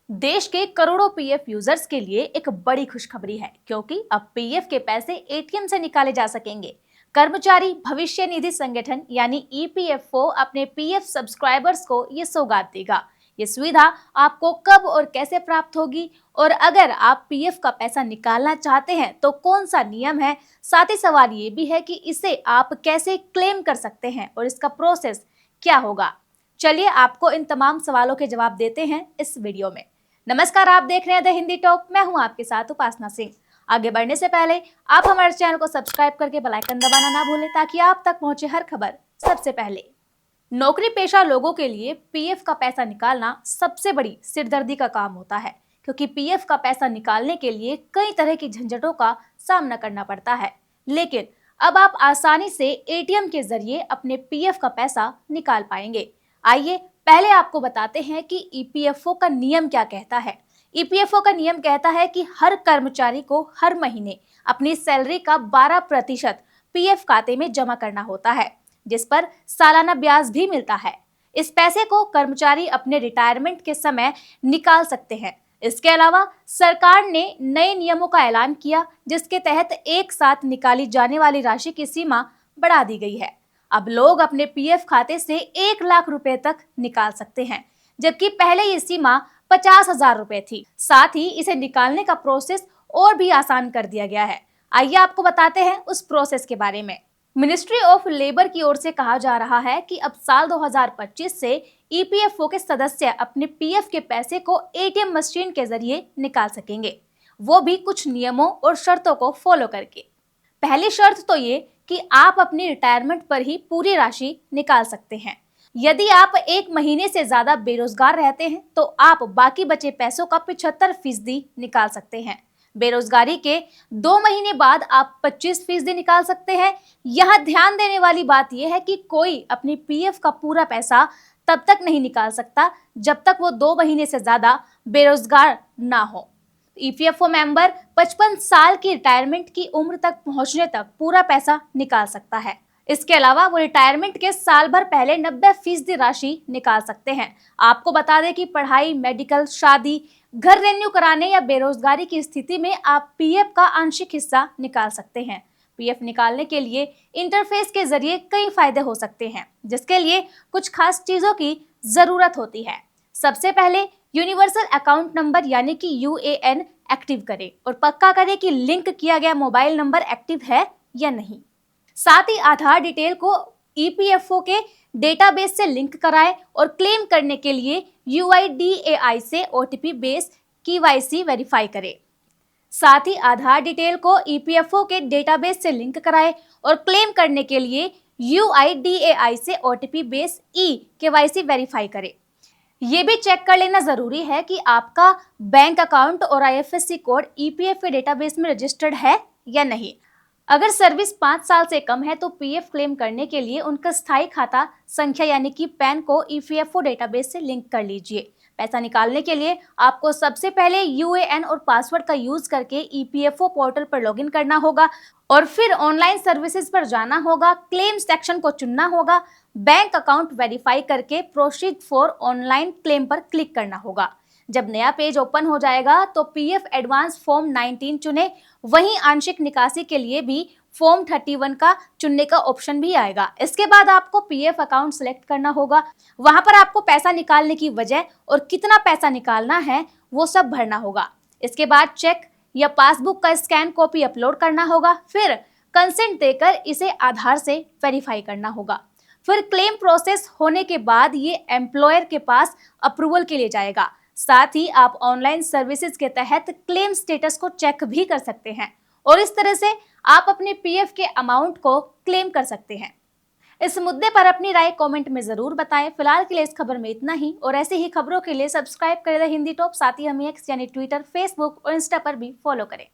देश के करोड़ों पीएफ यूजर्स के लिए एक बड़ी खुशखबरी है, क्योंकि अब पीएफ के पैसे एटीएम से निकाले जा सकेंगे। कर्मचारी भविष्य निधि संगठन यानी ईपीएफओ अपने पीएफ सब्सक्राइबर्स को ये सौगात देगा। ये सुविधा आपको कब और कैसे प्राप्त होगी, और अगर आप पीएफ का पैसा निकालना चाहते हैं तो कौन सा नियम है। साथ ही सवाल ये भी है कि इसे आप कैसे क्लेम कर सकते हैं और इसका प्रोसेस क्या होगा। चलिए आपको इन तमाम सवालों के जवाब देते हैं इस वीडियो में। नमस्कार, आप देख रहे हैं द हिंदी टॉक। मैं हूं आपके साथ उपासना सिंह। आगे बढ़ने से पहले आप हमारे चैनल को सब्सक्राइब करके बेल आइकन दबाना ना भूलें, ताकि आप तक पहुंचे हर खबर सबसे पहले। नौकरी पेशा लोगों के लिए पीएफ का पैसा निकालना सबसे बड़ी सिरदर्दी का काम होता है, क्योंकि पीएफ का पैसा निकालने के लिए कई तरह की झंझटों का सामना करना पड़ता है। लेकिन अब आप आसानी से एटीएम के जरिए अपने पीएफ का पैसा निकाल पाएंगे। आइए पहले आपको बताते हैं कि ईपीएफओ का नियम क्या कहता है। ईपीएफओ का नियम कहता है कि हर कर्मचारी को हर महीने अपनी सैलरी का 12% पीएफ खाते में जमा करना होता है, जिस पर सालाना ब्याज भी मिलता है। इस पैसे को कर्मचारी अपने रिटायरमेंट के समय निकाल सकते हैं। इसके अलावा सरकार ने नए नियमों का ऐलान किया, जिसके तहत एक साथ निकाली जाने वाली राशि की सीमा बढ़ा दी गई है। अब लोग अपने पीएफ खाते से 1 लाख रुपए तक निकाल सकते हैं, जबकि पहले ये सीमा 50,000 रुपए थी। साथ ही इसे निकालने का प्रोसेस और भी आसान कर दिया गया है। आइए आपको बताते हैं उस प्रोसेस के बारे में। मिनिस्ट्री ऑफ लेबर की ओर से कहा जा रहा है कि अब साल 2025 से ईपीएफओ के सदस्य अपने पीएफ के पैसे को एटीएम मशीन के जरिए निकाल सकेंगे, वो भी कुछ नियमों और शर्तों को फॉलो करके। पहली शर्त तो ये कि आप अपनी रिटायरमेंट पर ही पूरी राशि निकाल सकते हैं। यदि आप 1 महीने से ज्यादा बेरोजगार रहते हैं तो आप बाकी बचे पैसों का 75% निकाल सकते हैं। बेरोजगारी के 2 महीने बाद आप 25% निकाल सकते हैं। यहाँ ध्यान देने वाली बात यह है कि कोई अपनी पीएफ का पूरा पैसा तब तक नहीं निकाल सकता जब तक वो 2 महीने से ज्यादा बेरोजगार ना हो। ईपीएफओ मेंबर 55 साल की रिटायरमेंट की उम्र तक पहुंचने तक पूरा पैसा निकाल सकता है। इसके अलावा वो रिटायरमेंट के साल भर पहले 90% राशि निकाल सकते हैं। आपको बता दें कि पढ़ाई, मेडिकल, शादी, घर रेन्यू कराने या बेरोजगारी की स्थिति में आप पीएफ का आंशिक हिस्सा निकाल सकते हैं। पीएफ निकालने के लिए इंटरफेस के जरिए कई फायदे हो सकते हैं, जिसके लिए कुछ खास चीजों की जरूरत होती है। सबसे पहले यूनिवर्सल अकाउंट नंबर यानी कि यूएएन एक्टिव करें और पक्का करें कि लिंक किया गया मोबाइल नंबर एक्टिव है या नहीं। साथ ही आधार डिटेल को ईपीएफओ के डेटाबेस से लिंक कराएं और क्लेम करने के लिए यूआईडीएआई से ओटीपी बेस्ड केवाईसी वेरीफाई करें। साथ ही आधार डिटेल को ईपीएफओ के डेटाबेस से लिंक कराएं और क्लेम करने के लिए यूआईडीएआई से OTP based e KYC verify करें। ये भी चेक कर लेना जरूरी है कि आपका बैंक अकाउंट और आईएफएससी कोड ईपीएफ के डेटाबेस में रजिस्टर्ड है या नहीं। अगर सर्विस 5 साल से कम है तो पीएफ क्लेम करने के लिए उनका स्थायी खाता संख्या यानी कि पैन को ईपीएफओ डेटाबेस से लिंक कर लीजिए। पैसा निकालने के लिए आपको सबसे पहले यूएएन और पासवर्ड का यूज करके ईपीएफओ पोर्टल पर लॉगिन करना होगा और फिर ऑनलाइन सर्विसेज पर जाना होगा। क्लेम सेक्शन को चुनना होगा। बैंक अकाउंट वेरीफाई करके प्रोसीड फॉर ऑनलाइन क्लेम पर क्लिक करना होगा। जब नया पेज ओपन हो जाएगा तो पीएफ एडवांस फॉर्म 19 चुने। वहीं आंशिक निकासी के लिए भी फॉर्म 31 का चुनने का ऑप्शन भी आएगा। इसके बाद आपको पीएफ अकाउंट सिलेक्ट करना होगा। वहां पर आपको पैसा निकालने की वजह और कितना पैसा निकालना है वो सब भरना होगा। इसके बाद चेक या पासबुक का स्कैन कॉपी अपलोड करना होगा। फिर कंसेंट देकर इसे आधार से वेरीफाई करना होगा। फिर क्लेम प्रोसेस होने के बाद ये एम्प्लॉयर के पास अप्रूवल के लिए जाएगा। साथ ही आप ऑनलाइन सर्विसेज के तहत क्लेम स्टेटस को चेक भी कर सकते हैं और इस तरह से आप अपने पीएफ के अमाउंट को क्लेम कर सकते हैं। इस मुद्दे पर अपनी राय कमेंट में जरूर बताएं। फिलहाल के लिए इस खबर में इतना ही, और ऐसे ही खबरों के लिए सब्सक्राइब करें द हिंदी टॉप। साथ ही हमें एक्स यानी ट्विटर, फेसबुक और इंस्टा पर भी फॉलो करें।